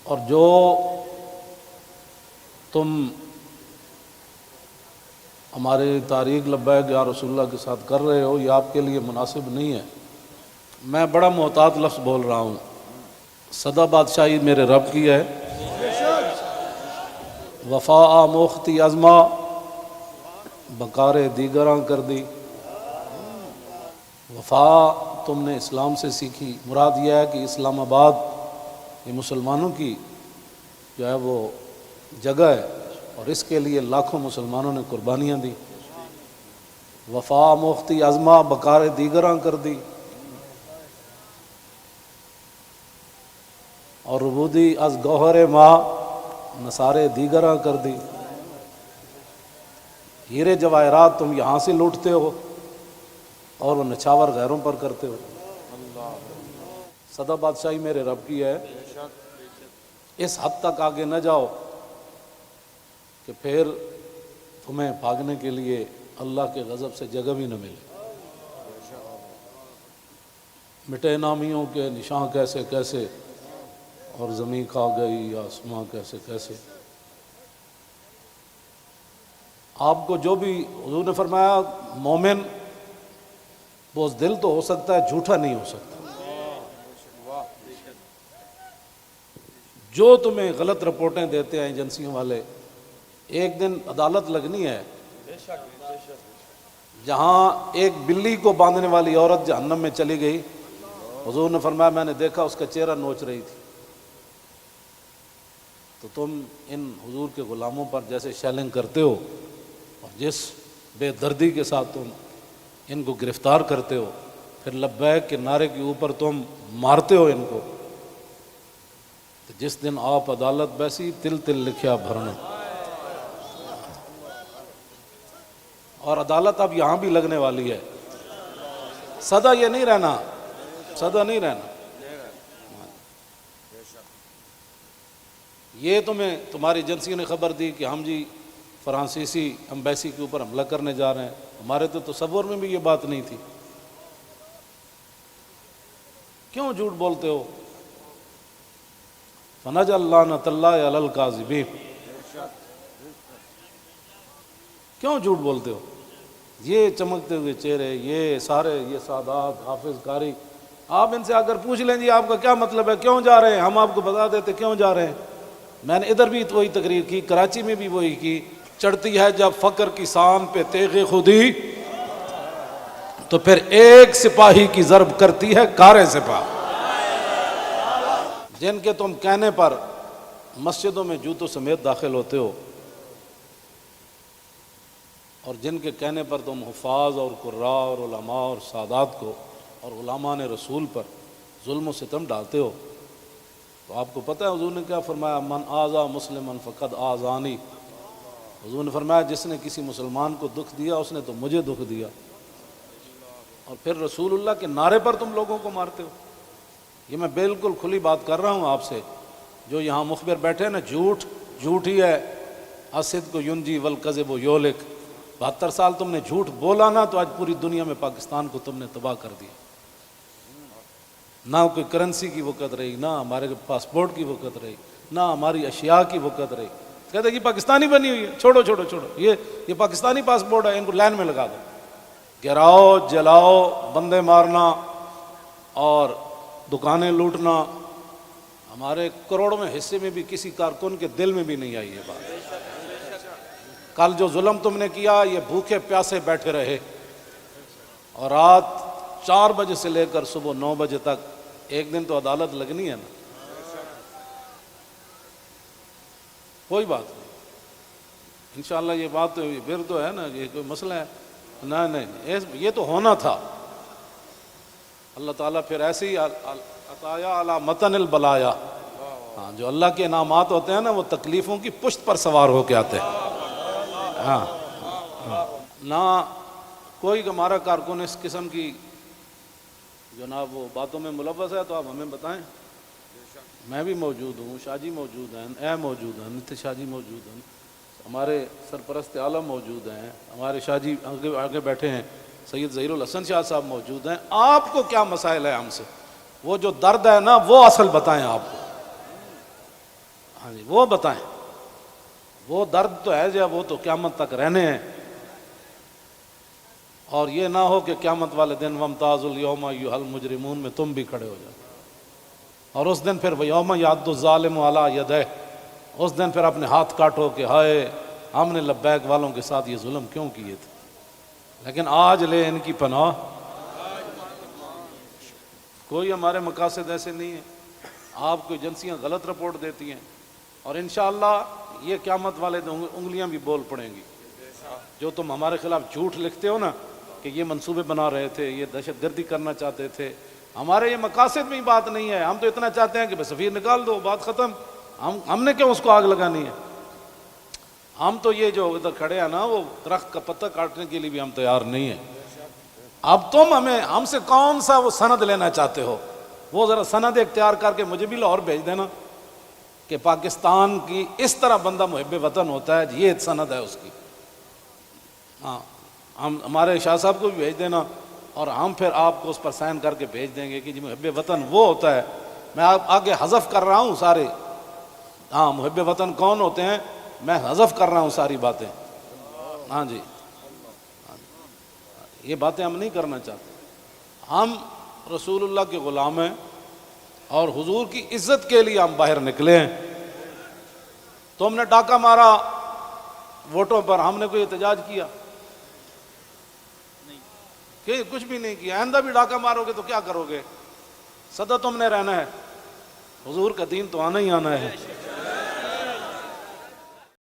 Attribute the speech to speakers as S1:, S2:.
S1: اور جو تم ہمارے تاریخ لبیک یا رسول اللہ کے ساتھ کر رہے ہو یہ آپ کے لیے مناسب نہیں ہے۔ میں بڑا محتاط لفظ بول رہا ہوں، سدا بادشاہی میرے رب کی ہے، وفا موختی ازما بکار دیگراں کر دی۔ وفا تم نے اسلام سے سیکھی، مراد یہ ہے کہ اسلام آباد یہ مسلمانوں کی جو ہے وہ جگہ ہے اور اس کے لیے لاکھوں مسلمانوں نے قربانیاں دی۔ وفا موختی ازما بکار دیگراں کر دی، اور ربودی از گوہر ماں نثارے دیگراں کر دی۔ ہیرے جواہرات تم یہاں سے لوٹتے ہو اور وہ نچھاور غیروں پر کرتے ہو۔ سدا بادشاہی میرے رب کی ہے، اس حد تک آگے نہ جاؤ کہ پھر تمہیں بھاگنے کے لیے اللہ کے غضب سے جگہ بھی نہ ملے۔ مٹے نامیوں کے نشاں کیسے کیسے، اور زمین کھا گئی آسماں کیسے کیسے۔ آپ کو جو بھی حضور نے فرمایا مومن بزدل تو ہو سکتا ہے، جھوٹا نہیں ہو سکتا۔ جو تمہیں غلط رپورٹیں دیتے ہیں ایجنسیوں والے، ایک دن عدالت لگنی ہے جہاں ایک بلی کو باندھنے والی عورت جہنم میں چلی گئی، حضور نے فرمایا میں نے دیکھا اس کا چہرہ نوچ رہی تھی۔ تو تم ان حضور کے غلاموں پر جیسے شیلنگ کرتے ہو اور جس بے دردی کے ساتھ تم ان کو گرفتار کرتے ہو، پھر لبیک کے نعرے کے اوپر تم مارتے ہو ان کو، تو جس دن آپ عدالت بیسی تل تل لکھیا بھرنا۔ اور عدالت اب یہاں بھی لگنے والی ہے، سدا یہ نہیں رہنا، سدا نہیں رہنا۔ یہ تمہیں تمہاری ایجنسیوں نے خبر دی کہ ہم جی فرانسیسی امبیسی کے اوپر حملہ کرنے جا رہے ہیں، ہمارے تو تصور میں بھی یہ بات نہیں تھی۔ کیوں جھوٹ بولتے ہو؟ فنجعل لعنۃ اللہ علی الکاذبین، کیوں جھوٹ بولتے ہو؟ یہ چمکتے ہوئے چہرے، یہ سارے، یہ سادات، حافظ قاری، آپ ان سے اگر پوچھ لیں جی آپ کا کیا مطلب ہے، کیوں جا رہے ہیں، ہم آپ کو بتا دیتے کیوں جا رہے ہیں۔ میں نے ادھر بھی وہی تقریر کی، کراچی میں بھی وہی کی۔ چڑھتی ہے جب فقر کی سان پہ تیغ خودی، تو پھر ایک سپاہی کی ضرب کرتی ہے کار سپاہ۔ جن کے تم کہنے پر مسجدوں میں جوتوں سمیت داخل ہوتے ہو، اور جن کے کہنے پر تم حفاظ اور قراء اور علماء اور سادات کو اور علماء نے رسول پر ظلم و ستم ڈالتے ہو، تو آپ کو پتہ ہے حضور نے کیا فرمایا؟ من آذا مسلما فقد آذانی۔ حضور نے فرمایا جس نے کسی مسلمان کو دکھ دیا اس نے تو مجھے دکھ دیا، اور پھر رسول اللہ کے نعرے پر تم لوگوں کو مارتے ہو۔ یہ میں بالکل کھلی بات کر رہا ہوں آپ سے، جو یہاں مخبر بیٹھے ہیں نا، جھوٹ ہی ہے۔ الصدق ینجی والکذب یہلک۔ 72 سال تم نے جھوٹ بولا نا، تو آج پوری دنیا میں پاکستان کو تم نے تباہ کر دیا۔ نہ کوئی کرنسی کی وقت رہی، نہ ہمارے پاسپورٹ کی وقت رہی، نہ ہماری اشیاء کی وقت رہی۔ کہتے کہ پاکستانی بنی ہوئی ہے، چھوڑو چھوڑو چھوڑو، یہ پاکستانی پاسپورٹ ہے، ان کو لائن میں لگا دو۔ گراؤ، جلاؤ، بندے مارنا اور دکانیں لوٹنا، ہمارے کروڑوں میں حصے میں بھی کسی کارکن کے دل میں بھی نہیں آئی یہ بات۔ کل جو ظلم تم نے کیا، یہ بھوکے پیاسے بیٹھے رہے، اور رات 4 بجے سے لے کر صبح 9 بجے تک، ایک دن تو عدالت لگنی ہے نا۔ کوئی بات نہیں، انشاءاللہ یہ بات تو پھر تو ہے نا، یہ کوئی مسئلہ ہے؟ نہیں، یہ تو ہونا تھا۔ اللہ تعالیٰ پھر ایسے ہی عطایا علی متن البلایا، ہاں، جو اللہ کے انعامات ہوتے ہیں نا، وہ تکلیفوں کی پشت پر سوار ہو کے آتے ہیں۔ ہاں، نہ کوئی ہمارا کارکن اس قسم کی جناب وہ باتوں میں ملوث ہے تو آپ ہمیں بتائیں۔ میں بھی موجود ہوں، شاہ جی موجود ہیں، اے موجود ہیں، نتھے شاہ جی موجود ہیں، ہمارے سرپرست عالم موجود ہیں، ہمارے شاہ جی آگے بیٹھے ہیں، سید ظہیر الحسن شاہ صاحب موجود ہیں۔ آپ کو کیا مسائل ہے ہم سے؟ وہ جو درد ہے نا وہ اصل بتائیں آپ کو۔ ہاں جی وہ بتائیں، وہ درد تو ہے جو وہ تو قیامت تک رہنے ہیں، اور یہ نہ ہو کہ قیامت والے دن وامتاز الیوم ایھا المجرمون میں تم بھی کھڑے ہو جاؤ، اور اس دن پھر یوم یعض الظالم علی یدیہ، اس دن پھر اپنے ہاتھ کاٹو کہ ہائے ہم نے لبیک والوں کے ساتھ یہ ظلم کیوں کیے تھے، لیکن آج لے ان کی پناہ، کوئی ہمارے مقاصد ایسے نہیں ہیں، آپ کو ایجنسیاں غلط رپورٹ دیتی ہیں، اور انشاءاللہ یہ قیامت والے دن انگلیاں بھی بول پڑیں گی، جو تم ہمارے خلاف جھوٹ لکھتے ہو نا کہ یہ منصوبے بنا رہے تھے، یہ دہشت گردی کرنا چاہتے تھے، ہمارے یہ مقاصد میں ہی بات نہیں ہے، ہم تو اتنا چاہتے ہیں کہ بس سفیر نکال دو، بات ختم، ہم نے کیوں اس کو آگ لگانی ہے؟ ہم تو یہ جو ادھر کھڑے ہیں نا وہ درخت کا پتہ کاٹنے کے لیے بھی ہم تیار نہیں ہیں۔ اب تم ہم سے کون سا وہ سند لینا چاہتے ہو؟ وہ ذرا سند اختیار کر کے مجھے بھی لاہور بھیج دینا کہ پاکستان کی اس طرح بندہ محب وطن ہوتا ہے، یہ سند ہے اس کی، ہاں ہمارے شاہ صاحب کو بھی بھیج دینا، اور ہم پھر آپ کو اس پر سائن کر کے بھیج دیں گے کہ جی محب وطن وہ ہوتا ہے۔ میں آگے حذف کر رہا ہوں سارے، ہاں محب وطن کون ہوتے ہیں میں حذف کر رہا ہوں ساری باتیں، ہاں جی یہ باتیں ہم نہیں کرنا چاہتے، ہم رسول اللہ کے غلام ہیں، اور حضور کی عزت کے لیے ہم باہر نکلے ہیں۔ تم نے ڈاکہ مارا ووٹوں پر، ہم نے کوئی احتجاج کیا؟ کہ کچھ بھی نہیں کیا، آئندہ بھی ڈاکہ مارو گے تو کیا کرو گے؟ سدا تم نے رہنا ہے، حضور کا دین تو آنا ہی آنا ہے۔